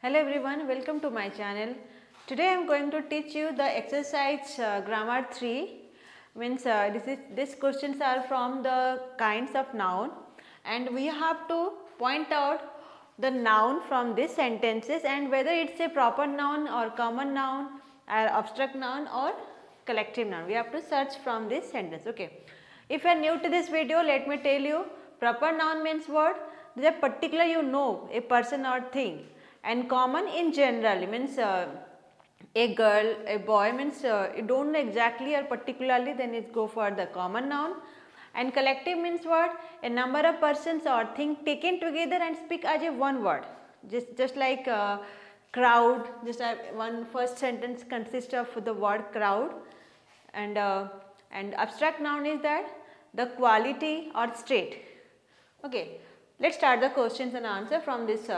Hello everyone, welcome to my channel. Today I am going to teach you the exercise grammar 3. Means these questions are from the kinds of noun, and we have to point out the noun from these sentences and whether it's a proper noun or common noun or abstract noun or collective noun. We have to search from this sentence. Okay. If you are new to this video, let me tell you, proper noun means what? The particular you know, a person or thing, and common in general means a girl, a boy means you don't know exactly or particularly, then it go for the common noun. And collective means what? A number of persons or things taken together and speak as a one word. Just like crowd, just one first sentence consists of the word crowd. And abstract noun is that the quality or state. Okay, let's start the questions and answer from this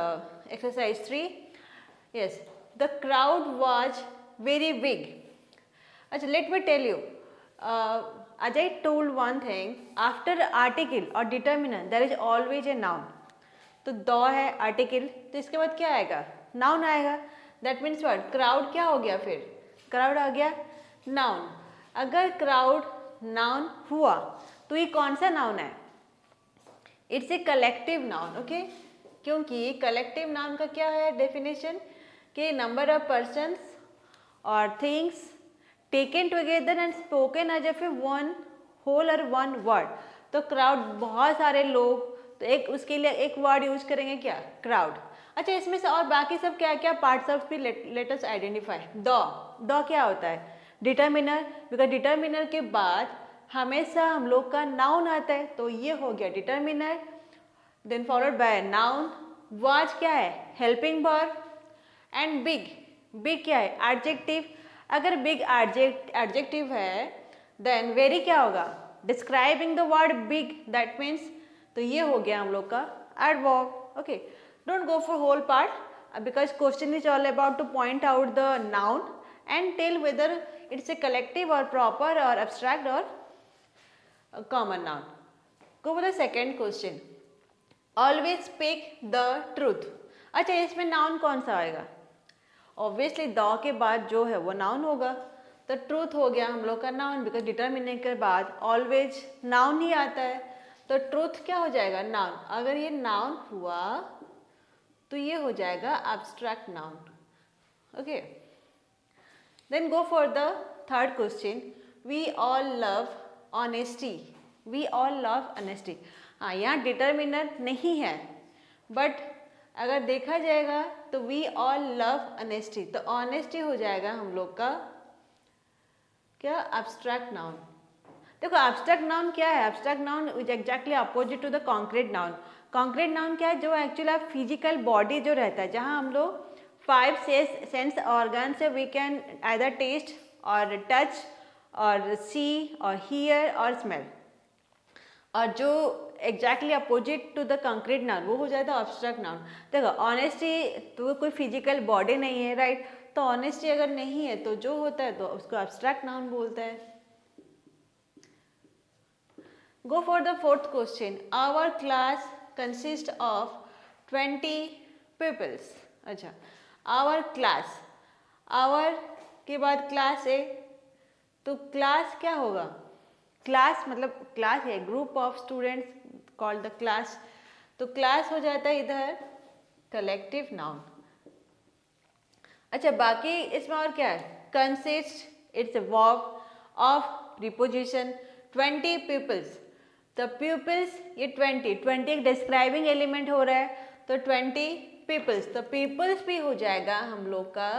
exercise 3. Yes, the crowd was very big. Achha, let me tell you, Ajay told one thing, after article or determinant there is always a noun. तो दो है article, तो इसके बाद क्या आएगा? Noun आएगा. That means what? Crowd क्या हो गया फिर? क्राउड आ गया नाउन. अगर क्राउड नाउन हुआ तो ये कौन सा नाउन है? It's a collective noun. Okay, क्योंकि कलेक्टिव नाउन का क्या है डेफिनेशन? कि नंबर ऑफ पर्सन्स और things taken together and spoken as if a one whole और वन वर्ड. तो क्राउड बहुत सारे लोग, तो एक उसके लिए एक वर्ड यूज करेंगे क्या? क्राउड. अच्छा, इसमें से और बाकी सब क्या क्या पार्ट्स ऑफ भी लेट अस आइडेंटिफाई. द क्या होता है? डिटर्मिनर. बिकॉज डिटर्मिनर के बाद हमेशा हम लोग का नाउन आता है, तो ये हो गया determiner. Then followed by noun. Was क्या है? Helping verb. एंड बिग क्या है? एडजेक्टिव. अगर बिग एडजेक्टिव है देन वेरी क्या होगा? Describing the word big. That means, तो ये हो गया हम लोग का adverb. Okay, don't go for whole part because question is all about to point out the noun and tell whether it's a collective और प्रॉपर और एब्स्ट्रैक्ट और common noun. Go for the second question. Always speak the truth. अच्छा, इसमें noun कौन सा आएगा? Obviously the के बाद जो है वो नाउन होगा. तो ट्रूथ हो गया हम लोग का नाउन, बिकॉज डिटर्मिनेंट के बाद ऑलवेज नाउन ही आता है. तो ट्रूथ क्या हो जाएगा? नाउन. अगर ये नाउन हुआ तो ये हो जाएगा abstract noun. Okay, then go for the third question. We all love honesty. We all love honesty. हाँ, यहाँ डिटर्मिनर नहीं है, बट अगर देखा जाएगा तो वी ऑल लव ऑनेस्टी, तो ऑनेस्टी हो जाएगा हम लोग का क्या? Abstract noun. देखो, एब्स्ट्रैक्ट नाउन क्या है? Abstract noun is exactly opposite to the concrete noun. Concrete noun क्या है? जो एक्चुअली फिजिकल बॉडी जो रहता है, जहाँ हम लोग 5 सेंस ऑर्गन से वी कैन आइदर टेस्ट और टच और सी और हियर और स्मेल, और जो exactly opposite to the concrete noun वो हो जाता है एब्स्ट्रैक्ट नाउन. देखो, ऑनेस्टी तो कोई फिजिकल बॉडी नहीं है, राइट? तो ऑनेस्टी अगर नहीं है तो जो होता है तो उसको एब्स्ट्रैक्ट नाउन बोलते हैं. Go for the fourth question. Our class consist of 20 peoples. अच्छा, आवर क्लास, आवर के बाद क्लास है, तो क्लास क्या होगा? क्लास मतलब क्लास है group of students called the class. तो क्लास हो जाता है इधर कलेक्टिव नाउन. अच्छा, बाकी इसमें और क्या है? Consist, it's a verb of preposition. 20 peoples, the peoples ये 20 एक डिस्क्राइबिंग एलिमेंट हो रहा है, तो 20 पीपल्स, तो पीपल्स भी हो जाएगा हम लोग का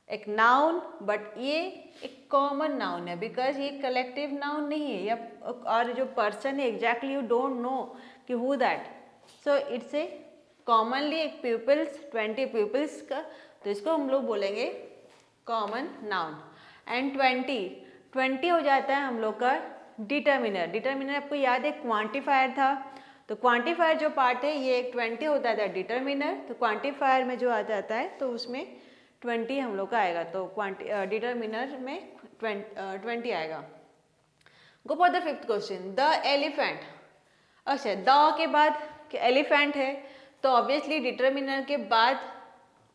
एक नाउन, बट ये एक कॉमन नाउन है बिकॉज ये कलेक्टिव नाउन नहीं है. या और जो पर्सन है एग्जैक्टली यू डोंट नो कि who that, so it's a commonly एक पीपल्स, 20 पीपल्स का, तो इसको हम लोग बोलेंगे कॉमन नाउन. एंड 20 हो जाता है हम लोग का डिटर्मिनर. डिटर्मिनर आपको याद है क्वांटिफायर था, तो क्वांटिफायर जो पार्ट है ये एक 20 होता था डिटर्मिनर. तो क्वांटिफायर में जो आ जाता है तो उसमें 20 हम लोग का आएगा, तो डिटर्मिनर में 20 आएगा. गो for the fifth question. The elephant. अच्छा, द के बाद एलिफेंट है, तो ऑब्वियसली डिटर्मिनर के बाद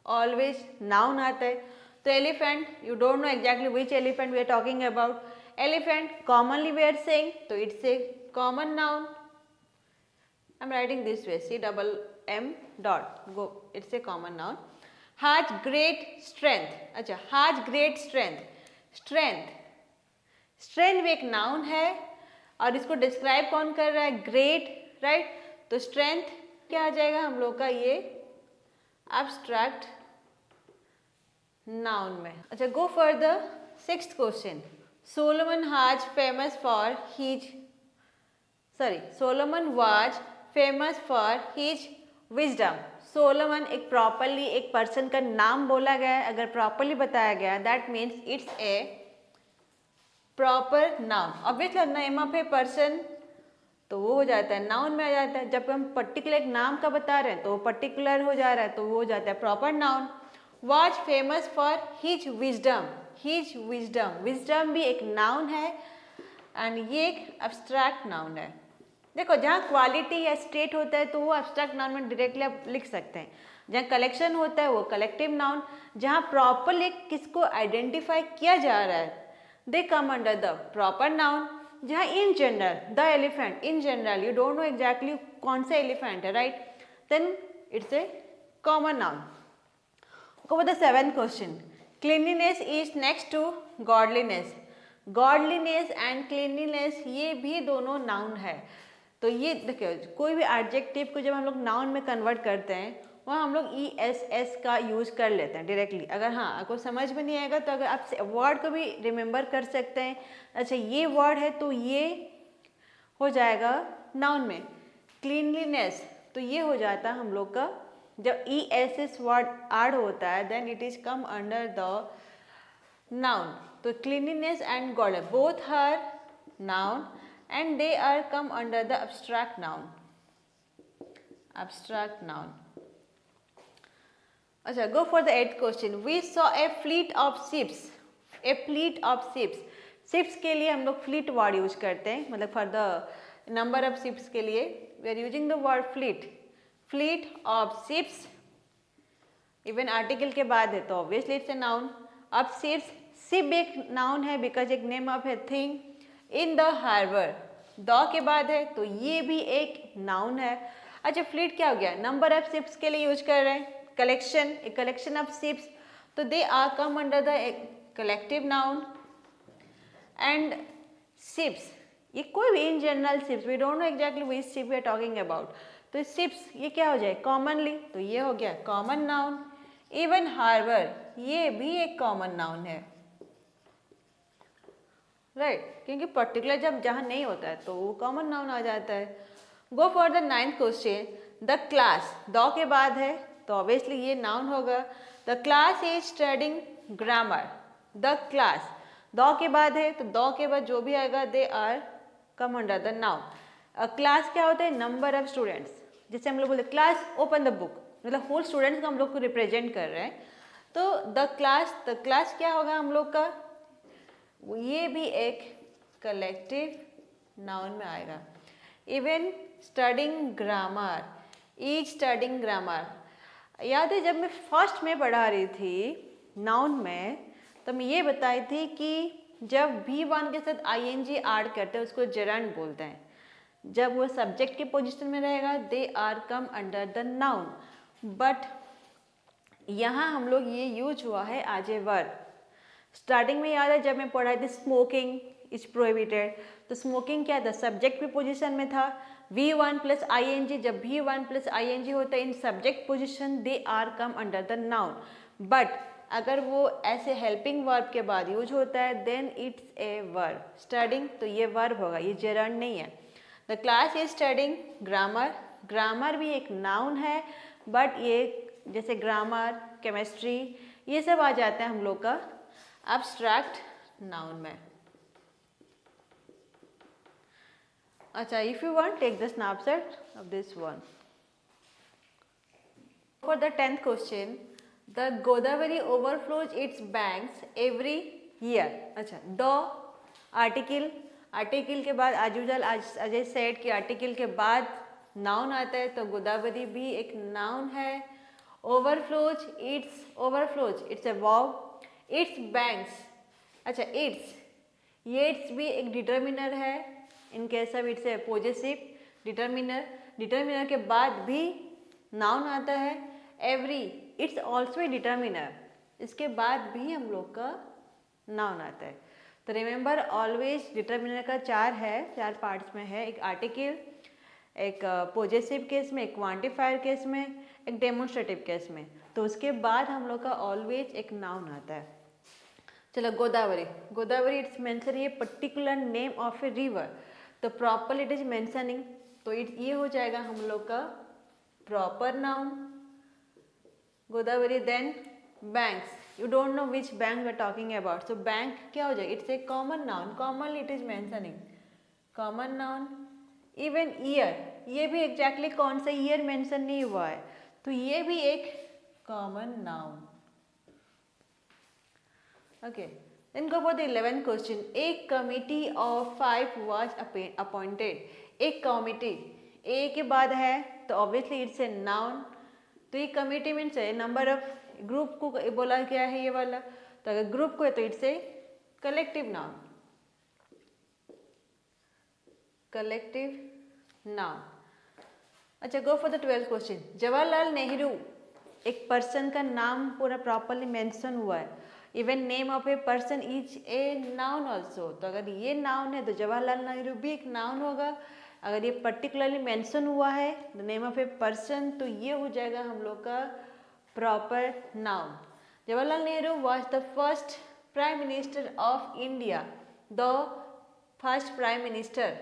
ऑलवेज नाउन आता है. तो elephant, you don't know exactly which elephant we are talking about. Elephant commonly we are saying, तो it's a common noun. I am writing this way, CMM dot go, it's a common noun. Has great strength. अच्छा, has great strength. Strength, strength भी एक noun है और इसको describe कौन कर रहा है? Great, right. तो स्ट्रेंथ क्या आ जाएगा हम लोग का? ये एब्स्ट्रैक्ट नाउन में. अच्छा, go for the 6th question. Solomon has famous for his, Solomon was famous for his wisdom. Solomon एक प्रॉपरली एक पर्सन का नाम बोला गया है. अगर प्रॉपरली बताया गया that means it's A proper noun. Obviously name of a person तो वो हो जाता है नाउन में आ जाता है. जब हम पर्टिकुलर एक नाम का बता रहे हैं तो वो पर्टिकुलर हो जा रहा है, तो वो हो जाता है proper noun. Was famous for his wisdom. His wisdom, wisdom भी एक नाउन है एंड ये एक एब्स्ट्रैक्ट नाउन है. देखो, जहाँ क्वालिटी या स्टेट होता है तो वो एब्स्ट्रैक्ट नाउन में डायरेक्टली आप लिख सकते हैं. जहाँ कलेक्शन होता है वो कलेक्टिव नाउन. जहाँ प्रॉपरली किसको आइडेंटिफाई किया जा रहा है they come under the proper noun. जहाँ in general, the elephant, in general you don't know exactly कौन सा एलिफेंट है, right, then it's a common noun. Go with the 7th question. Cleanliness is next to godliness. Godliness and cleanliness ये भी दोनों noun है. तो ये देखिए, कोई भी एडजेक्टिव को जब हम लोग नाउन में कन्वर्ट करते हैं वहाँ हम लोग ESS का यूज़ कर लेते हैं डायरेक्टली. अगर हाँ आपको समझ में नहीं आएगा तो अगर आप वर्ड को भी रिमेंबर कर सकते हैं. अच्छा, ये वर्ड है तो ये हो जाएगा नाउन में. क्लीनलीनेस तो ये हो जाता है हम लोग का, जब ESS वर्ड ऐड होता है then it is come under the noun. तो cleanliness and goodness both are noun and they are come under the abstract noun. Abstract noun. अच्छा, go for the 8th question. We saw a fleet of ships. A fleet of ships. Ships के लिए हम लोग fleet word use करते हैं, मतलब for the number of ships के लिए we are using the word fleet. Fleet of ships. Even article के बाद है तो obviously it's a noun. अब ships, ship एक noun है because एक name of a thing. In the harbour, the के बाद है तो ये भी एक नाउन है. अच्छा, फ्लीट क्या हो गया? नंबर ऑफ शिप्स के लिए यूज कर रहे हैं. Collection, a collection of ships, तो they are come under the collective noun. And ships, ये कोई भी in general ships, we don't know exactly which ship we are talking about. तो शिप्स ये क्या हो जाए? कॉमनली, तो ये हो गया कॉमन नाउन. इवन हार्बर ये भी एक कॉमन नाउन है, राइट, क्योंकि पर्टिकुलर जब जहाँ नहीं होता है तो वो कॉमन नाउन आ जाता है. गो for the 9th question. The class, the के बाद है तो ऑब्वियसली ये नाउन होगा. The class is studying grammar. The class, the के बाद है तो द के बाद जो भी आएगा they are come under the noun. Class क्या होता है? Number of students. जैसे हम लोग बोलते क्लास ओपन द बुक, मतलब होल स्टूडेंट्स को हम लोग को रिप्रेजेंट कर रहे हैं. तो द क्लास क्या होगा हम लोग का? ये भी एक कलेक्टिव नाउन में आएगा. Even studying grammar, is studying grammar. याद है जब मैं फर्स्ट में पढ़ा रही थी नाउन में तो मैं ये बताई थी कि जब V1 के साथ ING ऐड करते हैं उसको जेरंड बोलते हैं. जब वो सब्जेक्ट के पोजीशन में रहेगा they are come under the noun. But यहाँ हम लोग ये यूज हुआ है एज ए वर्ब. स्टार्टिंग में याद है जब मैं पढ़ाई थी स्मोकिंग इज प्रोहिबिटेड, तो स्मोकिंग क्या था? सब्जेक्ट के पोजीशन में था. V1 प्लस ING, जब V1 प्लस ING होता है in subject position they are come under the noun. But अगर वो ऐसे हेल्पिंग वर्ब के बाद यूज होता है then it's a verb. Studying तो ये वर्ब होगा, ये जेरंड नहीं है. The class is studying grammar. Grammar भी एक नाउन है बट ये जैसे ग्रामर, केमिस्ट्री ये सब आ जाता है हम लोग का एब्स्ट्रैक्ट नाउन में. अच्छा, if you want take the snapshot of this one. For the 10th question. The Godavari overflows its banks every year. अच्छा, द आर्टिकल के बाद आज यूजुअल अजय सेड कि आर्टिकल के बाद नाउन आता है तो गोदावरी भी एक नाउन है overflows, it's a verb. It's banks. अच्छा, इट्स, ये इट्स भी एक डिटर्मिनर है. In case of it's a possessive determiner. Determiner के बाद भी नाउन आता है. Every, it's also a determiner. इसके बाद भी हम लोग का नाउन आता है. तो रिमेंबर ऑलवेज डिटर्मिनर का चार पार्ट्स में है. एक आर्टिकल, एक पोजेसिव केस में, एक क्वांटिफायर केस में, एक डेमोन्स्ट्रेटिव केस में. तो उसके बाद हम लोग का ऑलवेज एक नाउन आता है. चलो, गोदावरी. गोदावरी इट्स मेंशन ये particular name of a river. तो प्रॉपर इट इज मेंशनिंग. तो ये हो जाएगा हम लोग का proper noun Godavari. Then banks, you don't know which bank we are talking about. So bank क्या हो जाएगा? It's a common noun. Commonly it is mentioning common noun. Even year, ये भी एग्जैक्टली कौन सा ईयर मेंशन नहीं हुआ है, तो ये भी एक common noun. Okay, then go for the 11th question. A committee of 5 was appointed. एक कमिटी ए के बाद है तो ऑब्वियसली इट्स ए नाउन. तो ये कमिटी मीन्स है नंबर ऑफ ग्रुप को बोला क्या है ये वाला. तो अगर ग्रुप को है तो it's a collective noun. Collective noun. अच्छा, go for the 12th question. Jawaharlal Nehru, एक पर्सन का नाम पूरा प्रॉपरली मेंशन हुआ है. Even name of a person is a noun also. तो अगर ये नाउन है तो जवाहरलाल नेहरू भी एक नाउन होगा. अगर ये पर्टिकुलरली मेंशन हुआ है the name of a person, तो ये हो जाएगा हम लोग का proper noun. Jawaharlal Nehru was the first prime minister of India. The first prime minister.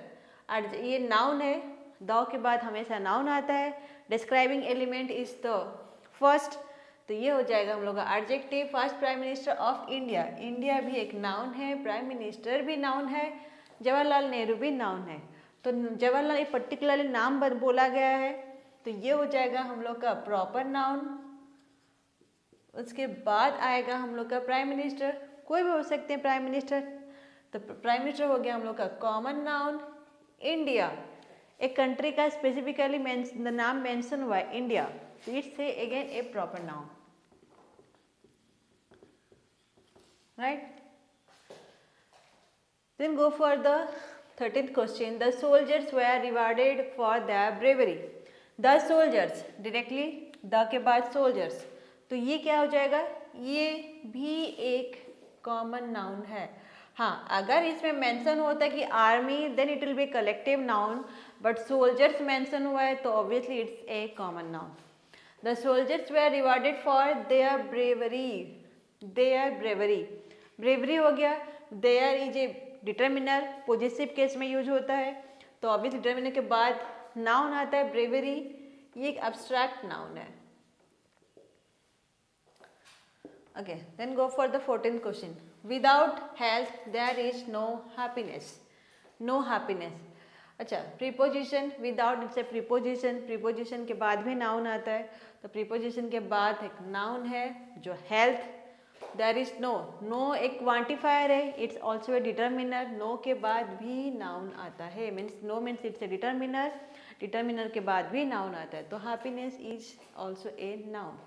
ये नाउन है. द के बाद हमेशा नाउन आता है. Describing element is the first. तो ये हो जाएगा हम लोग का adjective. First prime minister of India. India भी एक नाउन है, प्राइम मिनिस्टर भी नाउन है, जवाहरलाल नेहरू भी नाउन है. तो जवाहरलाल एक पर्टिकुलरली नाम बोला गया है, तो ये हो जाएगा हम लोग का प्रॉपर नाउन. उसके बाद आएगा हम लोग का प्राइम मिनिस्टर. कोई भी हो सकते हैं प्राइम मिनिस्टर. तो प्राइम मिनिस्टर हो गया हम लोग का कॉमन नाउन. इंडिया, एक कंट्री का स्पेसिफिकली नाम मेंशन हुआ है इंडिया, तो it's a again A proper noun. Right. Then go for the 13th question. The soldiers were rewarded for their bravery. The soldiers, directly the के बाद soldiers. तो ये क्या हो जाएगा? ये भी एक कॉमन नाउन है. हाँ, अगर इसमें मेंशन होता है कि army, then it will be collective noun. But soldiers mention हुआ है तो obviously it's a common noun. The soldiers were rewarded for their bravery. Their bravery, bravery हो गया. There is a determiner, positive case में use होता है. तो obviously determiner के बाद नाउन आता है ब्रेवरी. ये एक एब्स्ट्रैक्ट नाउन है. Okay, then go for the 14th question. Without health there is no happiness. No happiness. अच्छा, preposition without it's a preposition. Preposition के बाद भी नाउन आता है. तो प्रीपोजिशन के बाद एक नाउन है जो health. There is no. No एक क्वांटिफायर है. It's also a determiner. No के बाद भी नाउन आता है. Means no means it's a determiner. Determiner के बाद भी नाउन आता है. तो happiness is also a noun.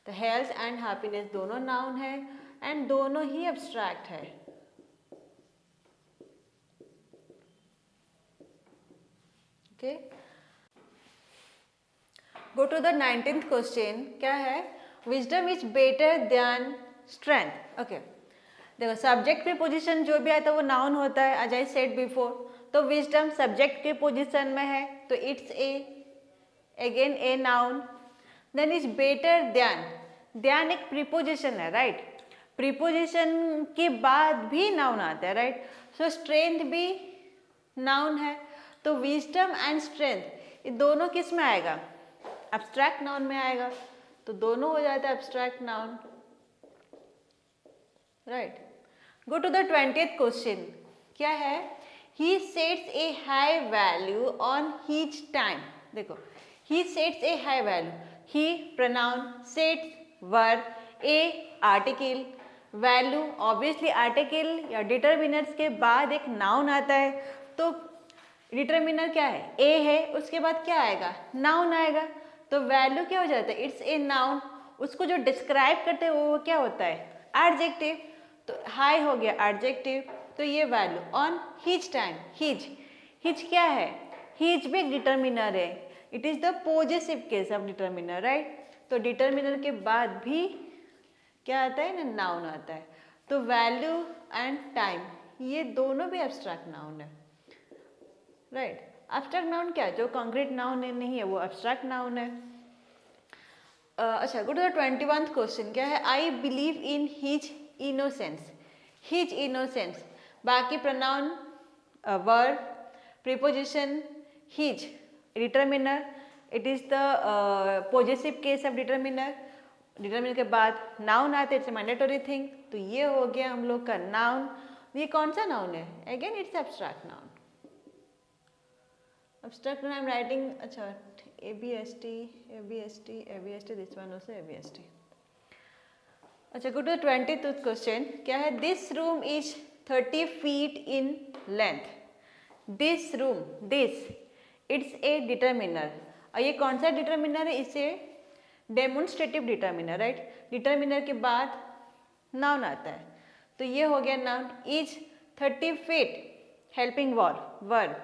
तो हेल्थ एंड हैप्पीनेस दोनों नाउन है एंड दोनों ही एब्स्ट्रैक्ट है. Okay, go to the 19th question. क्या है? Wisdom is better than strength. Okay, देखो सब्जेक्ट की पोजीशन जो भी आता है वो नाउन होता है, एज आई सेड बिफोर. तो विजडम सब्जेक्ट के पोजीशन में है तो it's a again a noun. Then is better than. Than एक प्रीपोजिशन है, राइट. प्रीपोजिशन के बाद भी नाउन आता है, राइट. सो स्ट्रेंथ भी नाउन है. तो विजडम एंड स्ट्रेंथ ये दोनों किस में आएगा? एब्स्ट्रैक्ट नाउन में आएगा. तो दोनों हो जाता है abstract noun, right. Go to the 20th question. क्या है? He sets a high value on each time. देखो, he sets a high value. He pronoun, sets verb, a article, value obviously article या डिटर्मिनर्स के बाद एक noun आता है. तो डिटर्मिनर क्या है? ए है. उसके बाद क्या आएगा? नाउन आएगा. तो वैल्यू क्या हो जाता है, इट्स ए नाउन, उसको जो डिस्क्राइब करते हैं वो क्या होता है, एडजेक्टिव। तो हाई हो गया एडजेक्टिव, तो ये value on his time, his, his क्या है, हिज भी डिटर्मिनर है, it is the possessive case of determiner, right. तो डिटर्मिनर के बाद भी क्या आता है ना, नाउन आता है। तो वैल्यू एंड टाइम ये दोनों भी एब्स्ट्रैक्ट नाउन है, राइट। एब्स्ट्रैक्ट नाउन क्या है, जो कॉन्क्रीट नाउन नहीं है वो एब्स्ट्रैक्ट नाउन है। अच्छा, गो टू द 21st क्वेश्चन, क्या है, I believe in his innocence, his innocence, बाकी pronoun verb, preposition, his determiner, it is the possessive case of determiner, determiner के बाद नाउन आते, इट्स मैंडेटरी थिंग। तो ये हो गया हम लोग का नाउन। ये कौन सा नाउन है, again it's abstract noun, abstract noun I am writing, अच्छा ABST, ABST, ABST, this one also ABST। अच्छा, गो टू 22th क्वेश्चन, क्या है, this room is 30 feet in length, this room, this it's a determiner. और ये कौन सा determiner है, इसे डेमोन्स्ट्रेटिव डिटर्मिनर, राइट। डिटर्मिनर के बाद नाउन आता है, तो ये हो गया noun, is 30 feet, helping verb,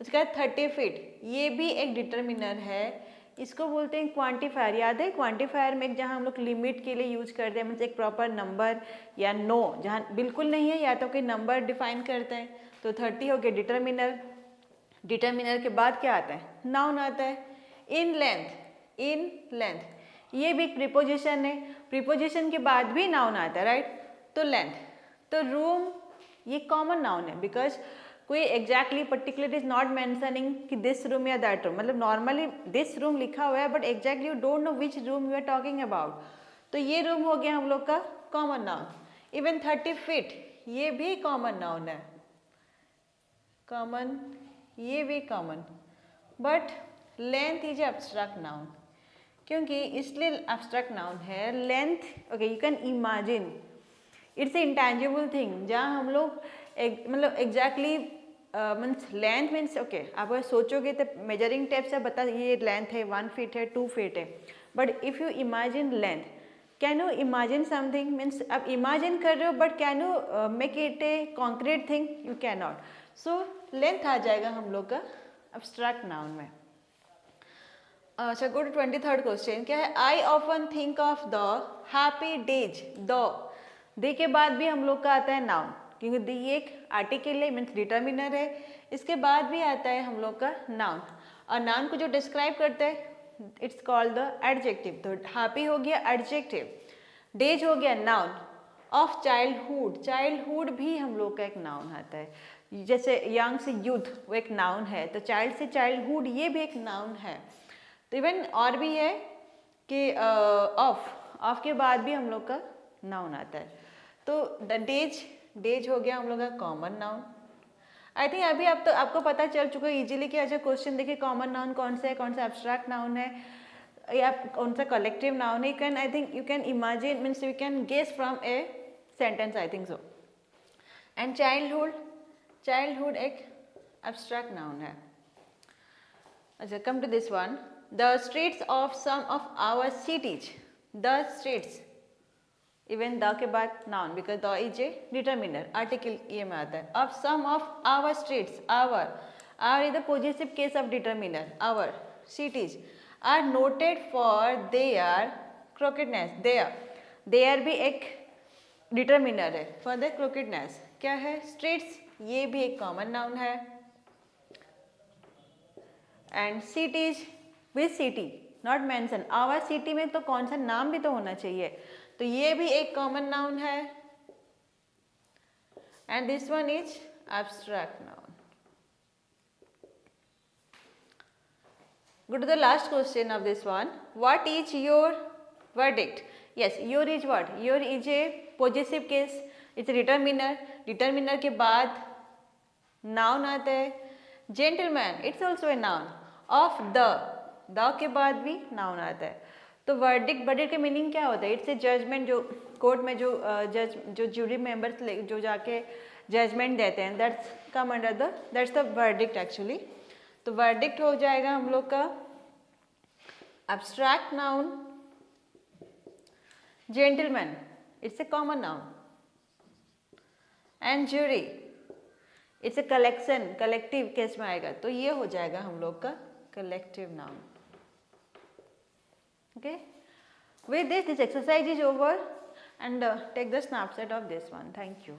उसके बाद 30 feet, ये भी एक डिटर्मिनर है, इसको बोलते हैं क्वांटिफायर। याद है क्वांटिफायर में जहाँ हम लोग लिमिट के लिए यूज करते हैं, मीन्स एक प्रॉपर नंबर या नो, जहाँ बिल्कुल नहीं है या तो कोई नंबर डिफाइन करते हैं। तो 30 हो गया डिटर्मिनर, डिटर्मिनर के बाद क्या आता है, नाउन आता है। इन लेंथ, इन लेंथ, ये भी एक प्रीपोजिशन है, प्रीपोजिशन के बाद भी नाउन आता है, राइट। तो लेंथ, तो रूम ये कॉमन नाउन है, बिकॉज कोई exactly particular is not mentioning कि दिस रूम या दैट रूम, मतलब नॉर्मली दिस रूम लिखा हुआ है but exactly you don't know which room you are talking about. तो ये रूम हो गया हम लोग का कॉमन नाउन। इवन 30 feet ये भी कॉमन नाउन है, कॉमन, ये भी common, but length is abstract noun. क्योंकि इसलिए एब्स्ट्रैक्ट नाउन है, length okay you can imagine, it's a intangible thing, जहाँ हम लोग मतलब exactly means length means okay आप सोचोगे तो मेजरिंग टेप से बता ये लेंथ है 1 feet है 2 feet है, but if you imagine length, can you imagine something, means आप इमेजिन कर रहे हो but can you make it a concrete thing, you can not. So length आ जाएगा हम लोग का एब्स्ट्रैक्ट नाउन में। अच्छा, गो टू 23rd क्वेश्चन, क्या है, I often think of the happy days, the के बाद भी हम लोग का आता है नाउन, क्योंकि दी एक आर्टिकल है, मीन्स डिटर्मिनर है, इसके बाद भी आता है हम लोग का नाउन। और नाउन को जो डिस्क्राइब करते हैं इट्स कॉल्ड द एडजेक्टिव। तो हैप्पी हो गया एडजेक्टिव, डेज हो गया नाउन, ऑफ चाइल्डहुड, चाइल्डहुड भी हम लोग का एक नाउन आता है, जैसे यंग से यूथ वो एक नाउन है, तो चाइल्ड से चाइल्डहुड ये भी एक नाउन है। तो इवन और भी है कि ऑफ के बाद भी हम लोग का नाउन आता है। तो द डेज हो गया हम लोग का कॉमन नाउन। आई थिंक अभी अब तो आपको पता चल चुका है इजीली कि अच्छा क्वेश्चन देखिए कॉमन नाउन कौन सा है, कौन सा एब्स्ट्रैक्ट नाउन है या कौन सा कलेक्टिव नाउन है। Can I think you can imagine, means you can guess from a sentence, I think so. And childhood एक एब्स्ट्रैक्ट नाउन है। अच्छा, come to this one, the streets of some of our cities, the streets, even the के बाद noun, because the is a determiner, article ये में आता है। Of some of our streets, our is the positive case of determiner, our cities are noted for their crookedness, their भी एक determiner है for the क्रोकेडनेस। क्या है, स्ट्रीट्स, ये भी एक कॉमन नाउन है। And cities with city not mention, our city में तो कौन सा नाम भी तो होना चाहिए, तो ये भी एक कॉमन नाउन है। And this one is abstract noun. Go to the last question of this one. What is your verdict? Yes, your is what? Your is a possessive case. It's a determiner. Determiner के बाद noun आता है. Gentleman, it's also a noun. Of the के बाद भी noun आता है. तो verdict के मीनिंग क्या होता है? इट्स ए जजमेंट, जो कोर्ट में जो ज्यूरी मेंबर्स जो जाके जजमेंट देते हैं, that's come under that's the verdict actually. तो वर्डिक्ट हो जाएगा हम लोग का abstract noun, gentleman, it's a common noun, and jury, it's a collection, collective case में आएगा, तो ये हो जाएगा हम लोग का collective noun. Okay, with this exercise is over, and take the snapshot of this one. Thank you.